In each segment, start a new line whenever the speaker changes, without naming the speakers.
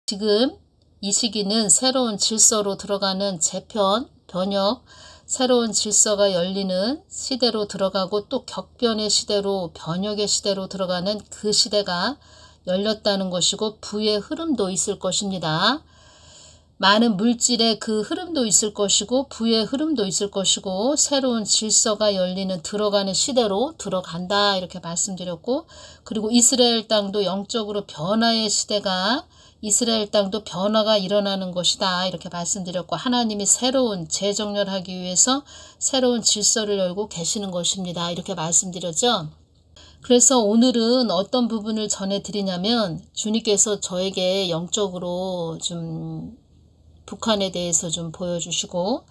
지금 이 시기는 새로운 질서로 들어가는 재편, 변혁, 새로운 질서가 열리는 시대로 들어가고 또 격변의 시대로, 변혁의 시대로 들어가는 그 시대가 열렸다는 것이고 부의 흐름도 있을 것입니다. 많은 물질의 그 흐름도 있을 것이고 부의 흐름도 있을 것이고 새로운 질서가 열리는 들어가는 시대로 들어간다 이렇게 말씀드렸고, 그리고 이스라엘 땅도 영적으로 변화의 시대가, 이스라엘 땅도 변화가 일어나는 것이다 이렇게 말씀드렸고, 하나님이 새로운 재정렬하기 위해서 새로운 질서를 열고 계시는 것입니다 이렇게 말씀드렸죠. 그래서 오늘은 어떤 부분을 전해드리냐면, 주님께서 저에게 영적으로 좀 북한에 대해서 좀 보여주시고,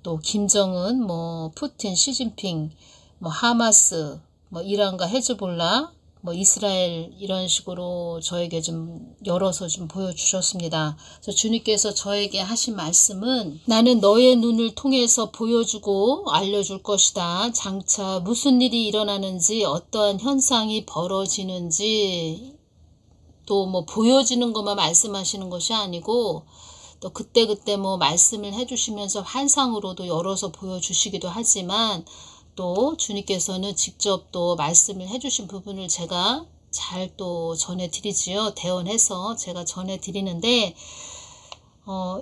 또 김정은, 푸틴, 시진핑, 하마스, 이란과 헤즈볼라, 이스라엘 이런 식으로 저에게 좀 열어서 좀 보여주셨습니다. 그래서 주님께서 저에게 하신 말씀은, 나는 너의 눈을 통해서 보여주고 알려줄 것이다. 장차 무슨 일이 일어나는지, 어떠한 현상이 벌어지는지, 또 보여지는 것만 말씀하시는 것이 아니고 또 그때그때 말씀을 해주시면서 환상으로도 열어서 보여주시기도 하지만, 또 주님께서는 직접 또 말씀을 해주신 부분을 제가 잘 또 전해드리지요. 대언해서 제가 전해드리는데,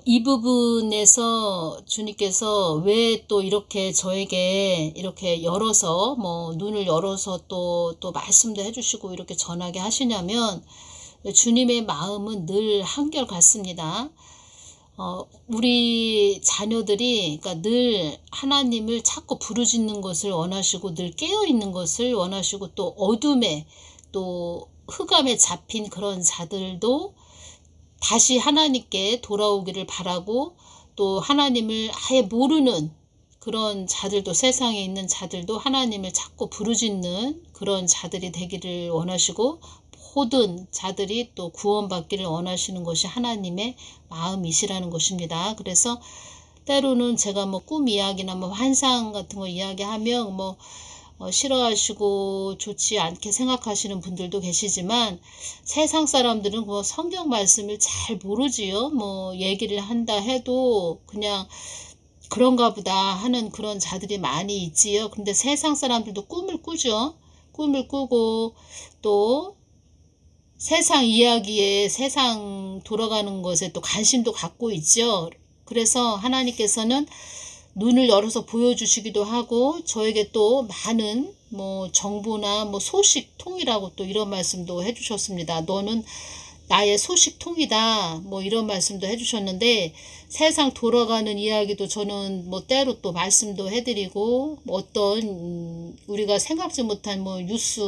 이 부분에서 주님께서 왜 또 이렇게 저에게 이렇게 열어서 눈을 열어서 또 말씀도 해주시고 이렇게 전하게 하시냐면, 주님의 마음은 늘 한결같습니다. 우리 자녀들이 그러니까 늘 하나님을 자꾸 부르짖는 것을 원하시고 늘 깨어있는 것을 원하시고, 또 어둠에 또 흑암에 잡힌 그런 자들도 다시 하나님께 돌아오기를 바라고, 또 하나님을 아예 모르는 그런 자들도, 세상에 있는 자들도 하나님을 자꾸 부르짖는 그런 자들이 되기를 원하시고, 모든 자들이 또 구원받기를 원하시는 것이 하나님의 마음이시라는 것입니다. 그래서 때로는 제가 꿈 이야기나 환상 같은 거 이야기하면 싫어하시고 좋지 않게 생각하시는 분들도 계시지만, 세상 사람들은 성경 말씀을 잘 모르지요. 얘기를 한다 해도 그냥 그런가 보다 하는 그런 자들이 많이 있지요. 근데 세상 사람들도 꿈을 꾸죠. 꿈을 꾸고 또 세상 이야기에, 세상 돌아가는 것에 또 관심도 갖고 있죠. 그래서 하나님께서는 눈을 열어서 보여주시기도 하고, 저에게 또 많은 정보나 소식통이라고 또 이런 말씀도 해주셨습니다. 너는 나의 소식통이다, 이런 말씀도 해주셨는데, 세상 돌아가는 이야기도 저는 때로 또 말씀도 해드리고, 어떤 우리가 생각지 못한 뉴스,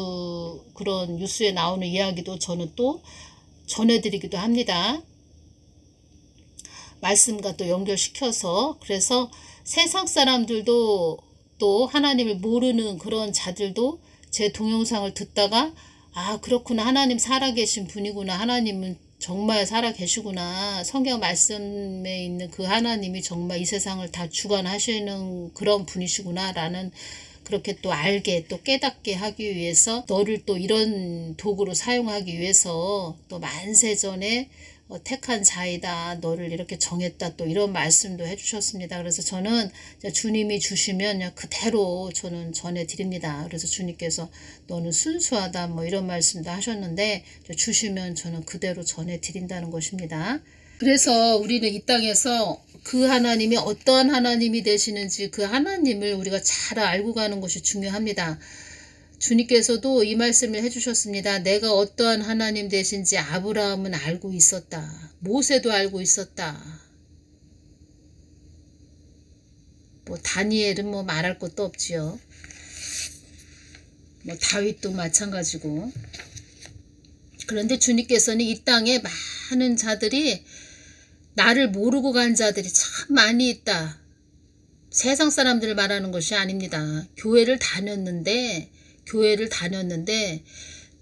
그런 뉴스에 나오는 이야기도 저는 또 전해드리기도 합니다. 말씀과 또 연결시켜서. 그래서 세상 사람들도 또 하나님을 모르는 그런 자들도 제 동영상을 듣다가, 아, 그렇구나, 하나님 살아계신 분이구나, 하나님은 정말 살아계시구나, 성경 말씀에 있는 그 하나님이 정말 이 세상을 다 주관하시는 그런 분이시구나 라는, 그렇게 또 알게 또 깨닫게 하기 위해서, 너를 또 이런 도구로 사용하기 위해서 또 만세전에 택한 자이다, 너를 이렇게 정했다, 또 이런 말씀도 해주셨습니다. 그래서 저는 주님이 주시면 그대로 저는 전해드립니다. 그래서 주님께서 너는 순수하다 이런 말씀도 하셨는데, 주시면 저는 그대로 전해드린다는 것입니다. 그래서 우리는 이 땅에서 그 하나님이 어떠한 하나님이 되시는지 그 하나님을 우리가 잘 알고 가는 것이 중요합니다. 주님께서도 이 말씀을 해주셨습니다. 내가 어떠한 하나님 되신지 아브라함은 알고 있었다. 모세도 알고 있었다. 다니엘은 말할 것도 없지요. 다윗도 마찬가지고. 그런데 주님께서는 이 땅에 많은 자들이, 나를 모르고 간 자들이 참 많이 있다. 세상 사람들을 말하는 것이 아닙니다. 교회를 다녔는데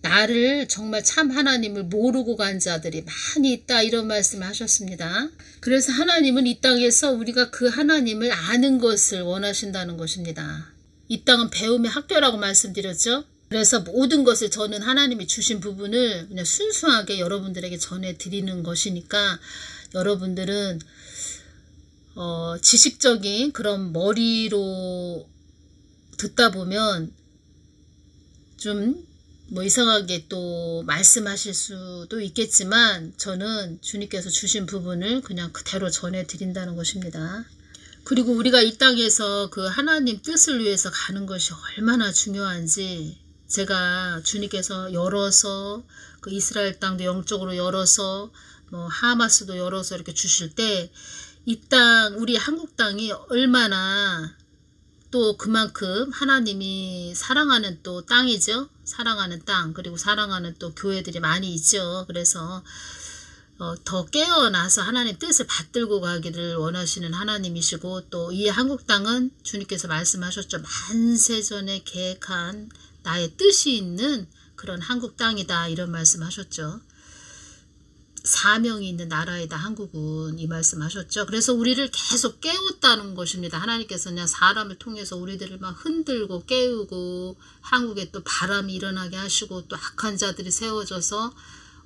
나를 정말 참 하나님을 모르고 간 자들이 많이 있다, 이런 말씀을 하셨습니다. 그래서 하나님은 이 땅에서 우리가 그 하나님을 아는 것을 원하신다는 것입니다. 이 땅은 배움의 학교라고 말씀드렸죠. 그래서 모든 것을 저는 하나님이 주신 부분을 그냥 순수하게 여러분들에게 전해드리는 것이니까 여러분들은 지식적인 그런 머리로 듣다 보면 좀 뭐 이상하게 또 말씀하실 수도 있겠지만 저는 주님께서 주신 부분을 그냥 그대로 전해드린다는 것입니다. 그리고 우리가 이 땅에서 그 하나님 뜻을 위해서 가는 것이 얼마나 중요한지 제가 주님께서 열어서 그 이스라엘 땅도 영적으로 열어서 뭐 하마스도 열어서 이렇게 주실 때 이 땅 우리 한국 땅이 얼마나 또 그만큼 하나님이 사랑하는 또 땅이죠. 사랑하는 땅 그리고 사랑하는 또 교회들이 많이 있죠. 그래서 더 깨어나서 하나님 뜻을 받들고 가기를 원하시는 하나님이시고 또 이 한국 땅은 주님께서 말씀하셨죠. 만세전에 계획한 나의 뜻이 있는 그런 한국 땅이다 이런 말씀하셨죠. 사명이 있는 나라이다 한국은 이 말씀하셨죠. 그래서 우리를 계속 깨웠다는 것입니다. 하나님께서 그냥 사람을 통해서 우리들을 막 흔들고 깨우고 한국에 또 바람이 일어나게 하시고 또 악한 자들이 세워져서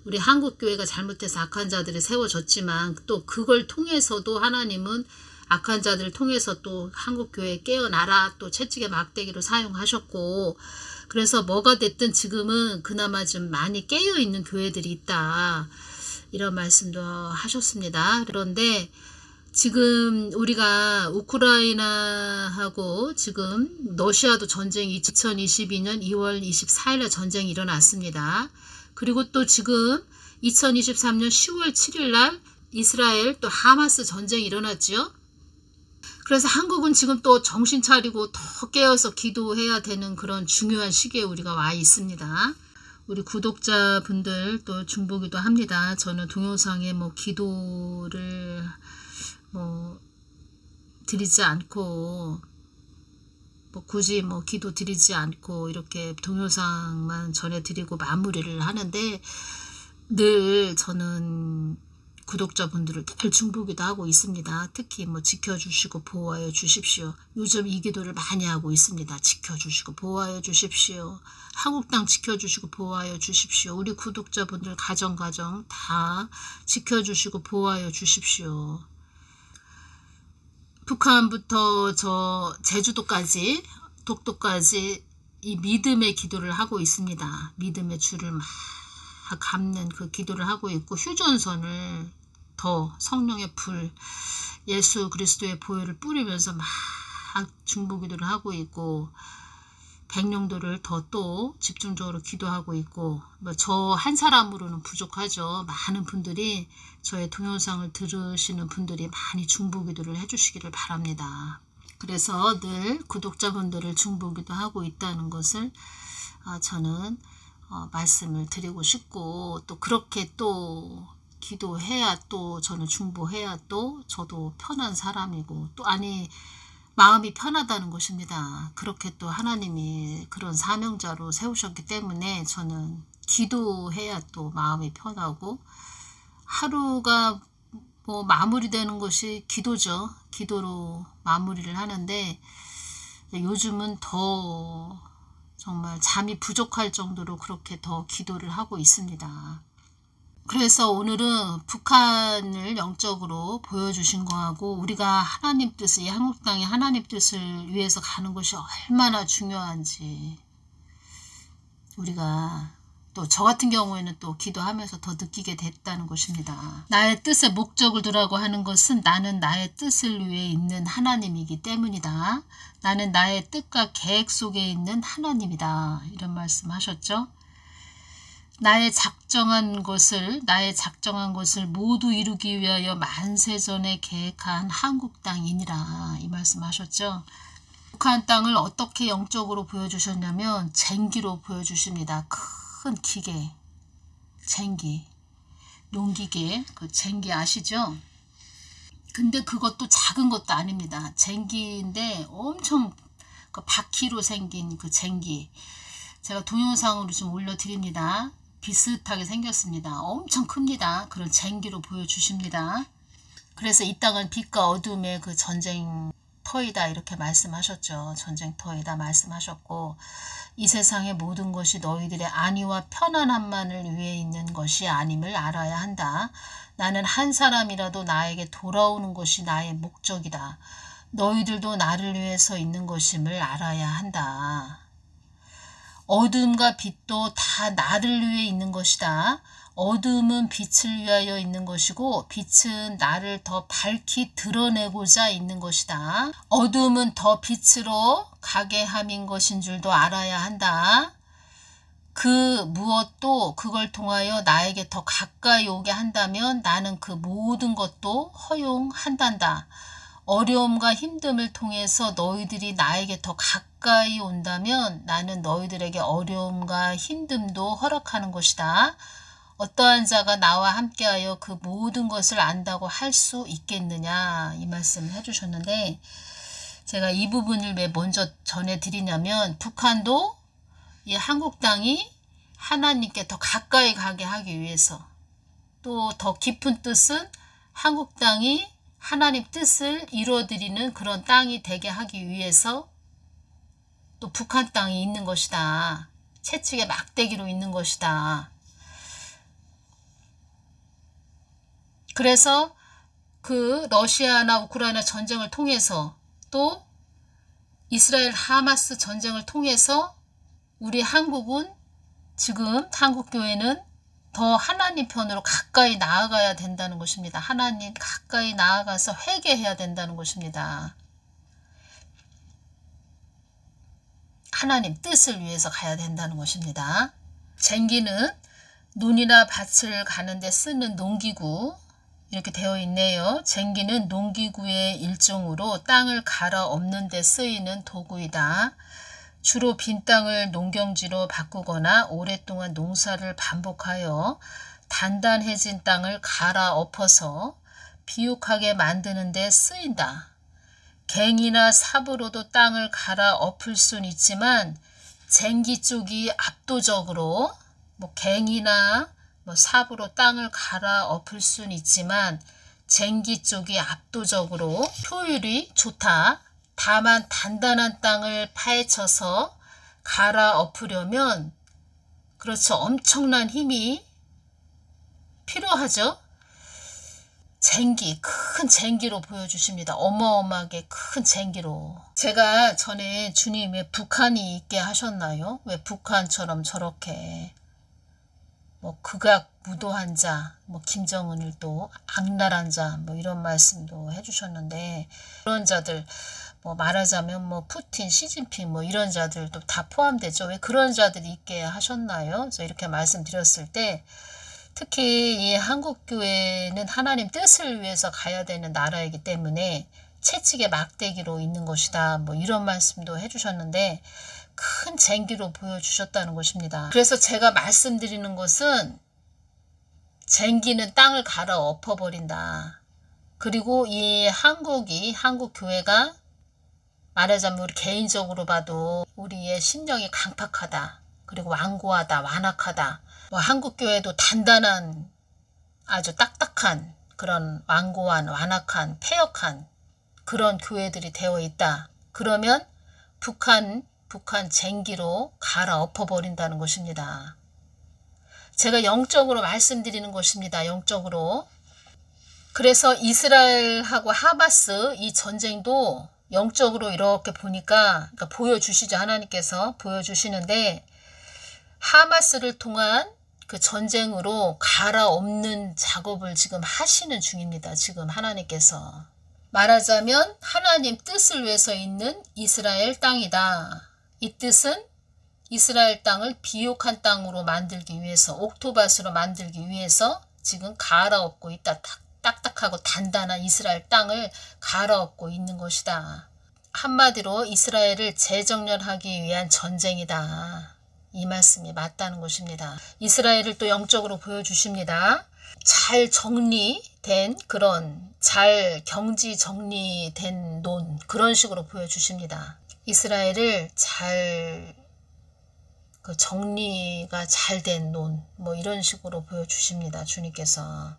우리 한국교회가 잘못해서 악한 자들이 세워졌지만 또 그걸 통해서도 하나님은 악한 자들을 통해서 또 한국교회에 깨어나라 또 채찍의 막대기로 사용하셨고 그래서 뭐가 됐든 지금은 그나마 좀 많이 깨어있는 교회들이 있다. 이런 말씀도 하셨습니다. 그런데 지금 우리가 우크라이나하고 지금 러시아도 전쟁이 2022년 2월 24일에 전쟁이 일어났습니다. 그리고 또 지금 2023년 10월 7일 날 이스라엘 또 하마스 전쟁이 일어났죠. 그래서 한국은 지금 또 정신 차리고 더 깨어서 기도해야 되는 그런 중요한 시기에 우리가 와 있습니다. 우리 구독자분들 또 중보기도 합니다. 저는 동영상에 뭐 기도를 뭐 드리지 않고 뭐 굳이 뭐 기도 드리지 않고 이렇게 동영상만 전해드리고 마무리를 하는데 늘 저는 구독자분들을 늘 중보기도 하고 있습니다. 특히 뭐 지켜주시고 보호하여 주십시오. 요즘 이 기도를 많이 하고 있습니다. 지켜주시고 보호하여 주십시오. 한국 땅 지켜주시고 보호하여 주십시오. 우리 구독자분들 가정 다 지켜주시고 보호하여 주십시오. 북한부터 저 제주도까지 독도까지 이 믿음의 기도를 하고 있습니다. 믿음의 줄을 막 감는 그 기도를 하고 있고 휴전선을 더 성령의 불 예수 그리스도의 보혈을 뿌리면서 막 중보기도를 하고 있고 백령도를 더 또 집중적으로 기도하고 있고 뭐 저 한 사람으로는 부족하죠. 많은 분들이 저의 동영상을 들으시는 분들이 많이 중보기도를 해주시기를 바랍니다. 그래서 늘 구독자분들을 중보기도 하고 있다는 것을 저는 말씀을 드리고 싶고 또 그렇게 또 기도해야 또 저는 중보해야 또 저도 편한 사람이고 또 아니 마음이 편하다는 것입니다. 그렇게 또 하나님이 그런 사명자로 세우셨기 때문에 저는 기도해야 또 마음이 편하고 하루가 뭐 마무리되는 것이 기도죠. 기도로 마무리를 하는데 요즘은 더 정말 잠이 부족할 정도로 그렇게 더 기도를 하고 있습니다. 그래서 오늘은 북한을 영적으로 보여주신 거하고 우리가 하나님 뜻을 이 한국 땅에 하나님 뜻을 위해서 가는 것이 얼마나 중요한지 우리가 또 저 같은 경우에는 또 기도하면서 더 느끼게 됐다는 것입니다. 나의 뜻의 목적을 두라고 하는 것은 나는 나의 뜻을 위해 있는 하나님이기 때문이다. 나는 나의 뜻과 계획 속에 있는 하나님이다. 이런 말씀 하셨죠. 나의 작정한 것을 모두 이루기 위하여 만세전에 계획한 한국 땅이니라. 이 말씀 하셨죠. 북한 땅을 어떻게 영적으로 보여주셨냐면 쟁기로 보여주십니다. 큰 기계, 쟁기, 농기계, 그 쟁기 아시죠? 근데 그것도 작은 것도 아닙니다. 쟁기인데 엄청 그 바퀴로 생긴 그 쟁기. 제가 동영상으로 좀 올려드립니다. 비슷하게 생겼습니다. 엄청 큽니다. 그런 쟁기로 보여주십니다. 그래서 이 땅은 빛과 어둠의 그 전쟁 터이다 이렇게 말씀하셨죠. 전쟁터이다 말씀하셨고, 이 세상의 모든 것이 너희들의 안위와 편안함만을 위해 있는 것이 아님을 알아야 한다. 나는 한 사람이라도 나에게 돌아오는 것이 나의 목적이다. 너희들도 나를 위해서 있는 것임을 알아야 한다. 어둠과 빛도 다 나를 위해 있는 것이다. 어둠은 빛을 위하여 있는 것이고 빛은 나를 더 밝히 드러내고자 있는 것이다. 어둠은 더 빛으로 가게 함인 것인 줄도 알아야 한다. 그 무엇도 그걸 통하여 나에게 더 가까이 오게 한다면 나는 그 모든 것도 허용한단다. 어려움과 힘듦을 통해서 너희들이 나에게 더 가까이 온다면 나는 너희들에게 어려움과 힘듦도 허락하는 것이다. 어떠한 자가 나와 함께하여 그 모든 것을 안다고 할 수 있겠느냐 이 말씀을 해주셨는데, 제가 이 부분을 왜 먼저 전해드리냐면 북한도 이 한국 땅이 하나님께 더 가까이 가게 하기 위해서, 또 더 깊은 뜻은 한국 땅이 하나님 뜻을 이루어드리는 그런 땅이 되게 하기 위해서 또 북한 땅이 있는 것이다. 채찍의 막대기로 있는 것이다. 그래서 그 러시아나 우크라이나 전쟁을 통해서 또 이스라엘 하마스 전쟁을 통해서 우리 한국은 지금 한국교회는 더 하나님 편으로 가까이 나아가야 된다는 것입니다. 하나님 가까이 나아가서 회개해야 된다는 것입니다. 하나님 뜻을 위해서 가야 된다는 것입니다. 쟁기는 논이나 밭을 가는데 쓰는 농기구 이렇게 되어 있네요. 쟁기는 농기구의 일종으로 땅을 갈아 엎는 데 쓰이는 도구이다. 주로 빈 땅을 농경지로 바꾸거나 오랫동안 농사를 반복하여 단단해진 땅을 갈아 엎어서 비옥하게 만드는 데 쓰인다. 갱이나 삽으로도 땅을 갈아 엎을 수는 있지만 쟁기 쪽이 압도적으로 갱이나 삽으로 땅을 갈아 엎을 수는 있지만 쟁기 쪽이 압도적으로 효율이 좋다. 다만 단단한 땅을 파헤쳐서 갈아 엎으려면 그렇죠. 엄청난 힘이 필요하죠. 쟁기, 큰 쟁기로 보여주십니다. 어마어마하게 큰 쟁기로. 제가 전에 주님 왜 북한이 있게 하셨나요? 왜 북한처럼 저렇게 극악무도한 자, 김정은을 또 악랄한 자, 이런 말씀도 해주셨는데, 그런 자들, 말하자면 푸틴, 시진핑 이런 자들도 다 포함되죠. 왜 그런 자들이 있게 하셨나요? 그래서 이렇게 말씀드렸을 때, 특히 이 한국교회는 하나님 뜻을 위해서 가야 되는 나라이기 때문에 채찍의 막대기로 있는 것이다. 이런 말씀도 해주셨는데, 큰 쟁기로 보여주셨다는 것입니다. 그래서 제가 말씀드리는 것은 쟁기는 땅을 갈아 엎어버린다. 그리고 이 한국 교회가 말하자면 우리 개인적으로 봐도 우리의 심령이 강팍하다. 그리고 완고하다. 완악하다. 한국 교회도 단단한 아주 딱딱한 그런 완고한 완악한 패역한 그런 교회들이 되어 있다. 그러면 북한 쟁기로 갈아 엎어버린다는 것입니다. 제가 영적으로 말씀드리는 것입니다. 영적으로. 그래서 이스라엘하고 하마스 이 전쟁도 영적으로 이렇게 보니까 보여주시죠. 하나님께서 보여주시는데 하마스를 통한 그 전쟁으로 갈아엎는 작업을 지금 하시는 중입니다. 지금 하나님께서. 말하자면 하나님 뜻을 위해서 있는 이스라엘 땅이다. 이 뜻은 이스라엘 땅을 비옥한 땅으로 만들기 위해서, 옥토밭으로 만들기 위해서 지금 갈아엎고 있다. 딱딱하고 단단한 이스라엘 땅을 갈아엎고 있는 것이다. 한마디로 이스라엘을 재정렬하기 위한 전쟁이다. 이 말씀이 맞다는 것입니다. 이스라엘을 또 영적으로 보여주십니다. 잘 정리된 잘 경지 정리된 논 그런 식으로 보여주십니다. 이스라엘을 잘 정리가 잘 된 논 이런 식으로 보여주십니다. 주님께서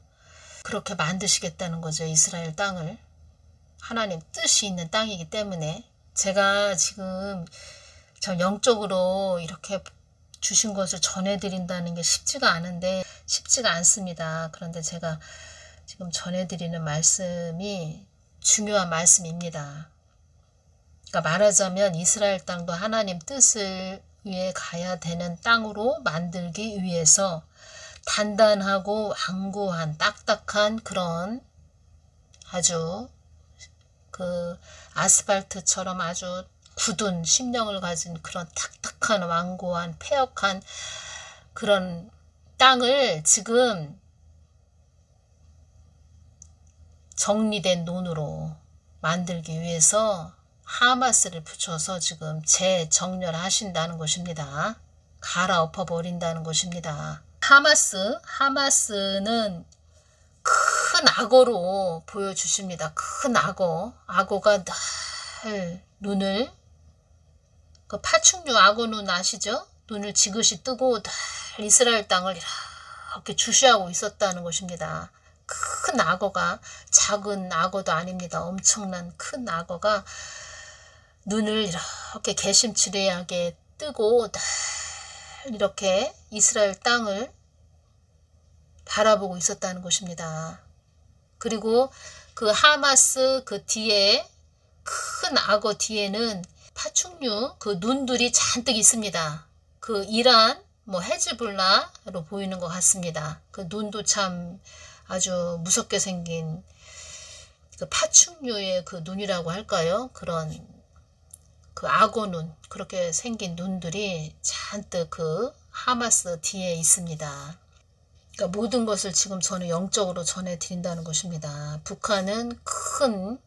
그렇게 만드시겠다는 거죠. 이스라엘 땅을 하나님 뜻이 있는 땅이기 때문에 제가 지금 저 영적으로 이렇게 주신 것을 전해드린다는 게 쉽지가 않습니다. 그런데 제가 지금 전해드리는 말씀이 중요한 말씀입니다. 그러니까 말하자면 이스라엘 땅도 하나님 뜻을 위해 가야 되는 땅으로 만들기 위해서 단단하고 완고한 딱딱한 그런 아주 그 아스팔트처럼 아주 굳은 심령을 가진 그런 딱딱한 완고한 폐역한 그런 땅을 지금 정리된 논으로 만들기 위해서 하마스를 붙여서 지금 재정렬하신다는 것입니다. 갈아엎어 버린다는 것입니다. 하마스는 큰 악어로 보여주십니다. 큰 악어가 늘 눈을, 그 파충류 악어 눈 아시죠? 눈을 지그시 뜨고 늘 이스라엘 땅을 이렇게 주시하고 있었다는 것입니다. 큰 악어가, 작은 악어도 아닙니다. 엄청난 큰 악어가 눈을 이렇게 개심치레하게 뜨고 늘 이렇게 이스라엘 땅을 바라보고 있었다는 것입니다. 그리고 그 하마스 그 뒤에 큰 악어 뒤에는 파충류 그 눈들이 잔뜩 있습니다. 그 이란 헤즈볼라로 보이는 것 같습니다. 그 눈도 참 아주 무섭게 생긴 그 파충류의 그 눈이라고 할까요? 그런 그 악어 눈, 그렇게 생긴 눈들이 잔뜩 그 하마스 뒤에 있습니다. 그러니까 모든 것을 지금 저는 영적으로 전해드린다는 것입니다. 북한은 큰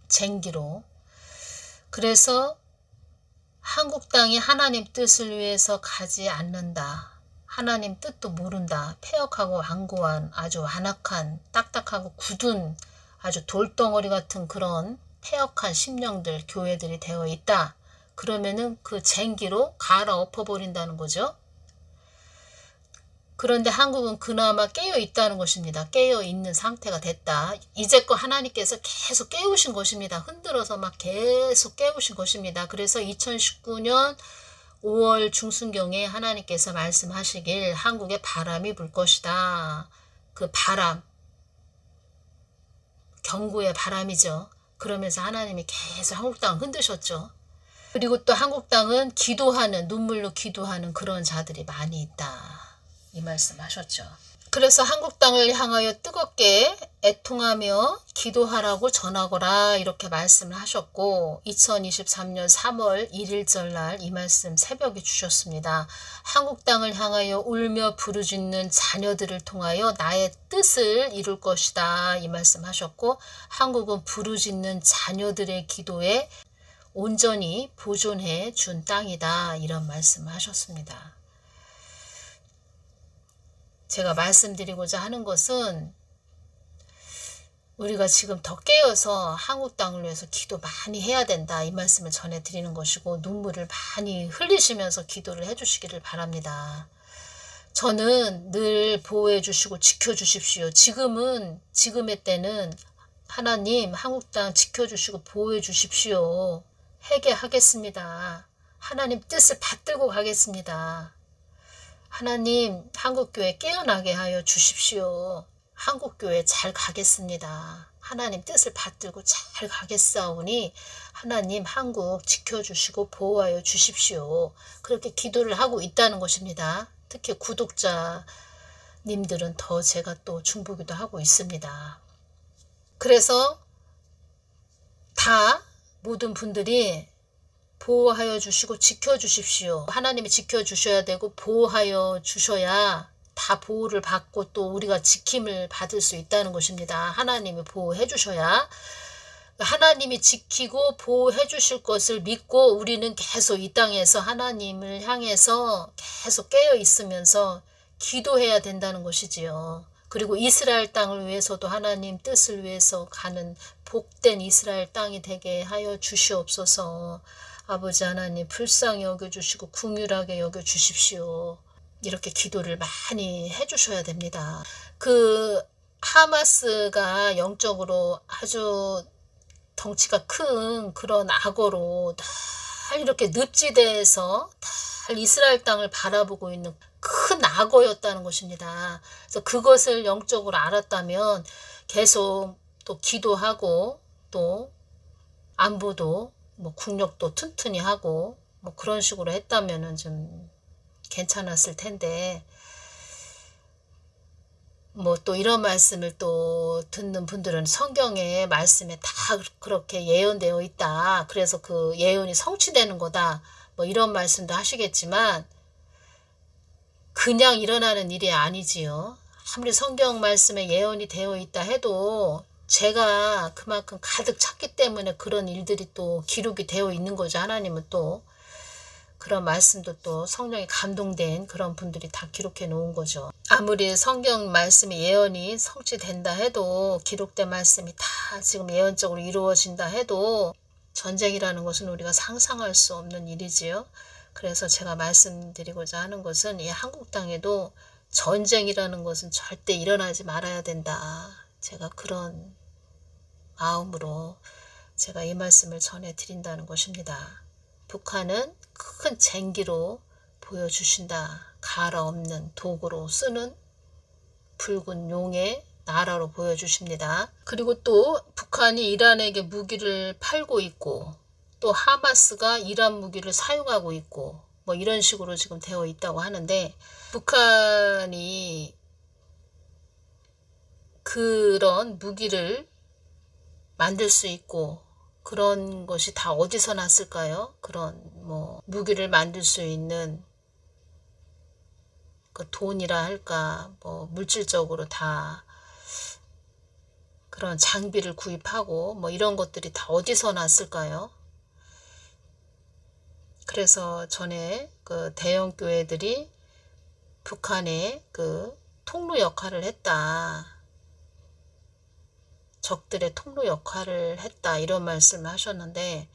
쟁기로, 그래서 한국 땅이 하나님 뜻을 위해서 가지 않는다. 하나님 뜻도 모른다. 폐역하고 완고한 아주 완악한 딱딱하고 굳은 아주 돌덩어리 같은 그런 폐역한 심령들, 교회들이 되어 있다. 그러면은 그 쟁기로 갈아엎어 버린다는 거죠. 그런데 한국은 그나마 깨어 있다는 것입니다. 깨어 있는 상태가 됐다. 이제껏 하나님께서 계속 깨우신 것입니다. 흔들어서 막 계속 깨우신 것입니다. 그래서 2019년 5월 중순경에 하나님께서 말씀하시길 한국에 바람이 불 것이다. 그 바람, 경고의 바람이죠. 그러면서 하나님이 계속 한국 땅을 흔드셨죠. 그리고 또 한국 땅은 기도하는, 눈물로 기도하는 그런 자들이 많이 있다. 이 말씀 하셨죠. 그래서 한국 땅을 향하여 뜨겁게 애통하며 기도하라고 전하거라, 이렇게 말씀을 하셨고 2023년 3월 1일절 날 이 말씀 새벽에 주셨습니다. 한국 땅을 향하여 울며 부르짖는 자녀들을 통하여 나의 뜻을 이룰 것이다, 이 말씀 하셨고 한국은 부르짖는 자녀들의 기도에 온전히 보존해 준 땅이다, 이런 말씀을 하셨습니다. 제가 말씀드리고자 하는 것은 우리가 지금 더 깨어서 한국 땅을 위해서 기도 많이 해야 된다, 이 말씀을 전해드리는 것이고 눈물을 많이 흘리시면서 기도를 해주시기를 바랍니다. 저는 늘 보호해 주시고 지켜주십시오. 지금의 때는 하나님 한국 땅 지켜주시고 보호해 주십시오. 회개하겠습니다. 하나님 뜻을 받들고 가겠습니다. 하나님 한국교회 깨어나게 하여 주십시오. 한국교회 잘 가겠습니다. 하나님 뜻을 받들고 잘 가겠사오니 하나님 한국 지켜주시고 보호하여 주십시오. 그렇게 기도를 하고 있다는 것입니다. 특히 구독자님들은 더 제가 또 중보기도 하고 있습니다. 그래서 다 모든 분들이 보호하여 주시고 지켜주십시오. 하나님이 지켜주셔야 되고 보호하여 주셔야 다 보호를 받고 또 우리가 지킴을 받을 수 있다는 것입니다. 하나님이 보호해 주셔야, 하나님이 지키고 보호해 주실 것을 믿고 우리는 계속 이 땅에서 하나님을 향해서 계속 깨어 있으면서 기도해야 된다는 것이지요. 그리고 이스라엘 땅을 위해서도 하나님 뜻을 위해서 가는 복된 이스라엘 땅이 되게 하여 주시옵소서. 아버지 하나님 불쌍히 여겨주시고 긍휼하게 여겨주십시오. 이렇게 기도를 많이 해주셔야 됩니다. 그 하마스가 영적으로 아주 덩치가 큰 그런 악어로 날 이렇게 늪지대에서 날 이스라엘 땅을 바라보고 있는 큰 악어였다는 것입니다. 그래서 그것을 영적으로 알았다면 계속 또 기도하고 또 안보도 뭐 국력도 튼튼히 하고 뭐 그런 식으로 했다면은 좀 괜찮았을 텐데, 뭐 또 이런 말씀을 또 듣는 분들은 성경의 말씀에 다 그렇게 예언되어 있다, 그래서 그 예언이 성취되는 거다, 뭐 이런 말씀도 하시겠지만 그냥 일어나는 일이 아니지요. 아무리 성경 말씀에 예언이 되어 있다 해도 제가 그만큼 가득 찼기 때문에 그런 일들이 또 기록이 되어 있는 거죠. 하나님은 또 그런 말씀도 또 성령이 감동된 그런 분들이 다 기록해 놓은 거죠. 아무리 성경 말씀이 예언이 성취된다 해도, 기록된 말씀이 다 지금 예언적으로 이루어진다 해도 전쟁이라는 것은 우리가 상상할 수 없는 일이지요. 그래서 제가 말씀드리고자 하는 것은 이 한국 땅에도 전쟁이라는 것은 절대 일어나지 말아야 된다, 제가 그런 마음으로 제가 이 말씀을 전해드린다는 것입니다. 북한은 큰 쟁기로 보여주신다. 가라 없는 도구로 쓰는 붉은 용의 나라로 보여주십니다. 그리고 또 북한이 이란에게 무기를 팔고 있고 또 하마스가 이란 무기를 사용하고 있고 뭐 이런 식으로 지금 되어 있다고 하는데, 북한이 그런 무기를 만들 수 있고 그런 것이 다 어디서 났을까요? 그런 뭐 무기를 만들 수 있는 그 돈이라 할까, 뭐 물질적으로 다 그런 장비를 구입하고 뭐 이런 것들이 다 어디서 났을까요? 그래서 전에 그 대형 교회들이 북한의 그 통로 역할을 했다, 적들의 통로 역할을 했다, 이런 말씀을 하셨는데,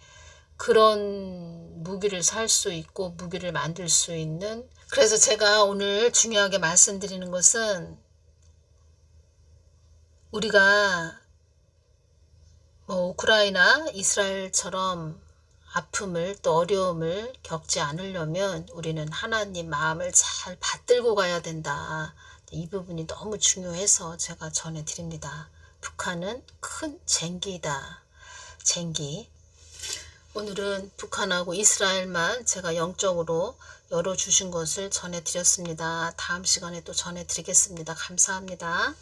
그런 무기를 살 수 있고 무기를 만들 수 있는, 그래서 제가 오늘 중요하게 말씀드리는 것은 우리가 뭐 우크라이나 이스라엘처럼 아픔을 또 어려움을 겪지 않으려면 우리는 하나님 마음을 잘 받들고 가야 된다, 이 부분이 너무 중요해서 제가 전해드립니다. 북한은 큰 쟁기다, 쟁기. 오늘은 북한하고 이스라엘만 제가 영적으로 열어주신 것을 전해드렸습니다. 다음 시간에 또 전해드리겠습니다. 감사합니다.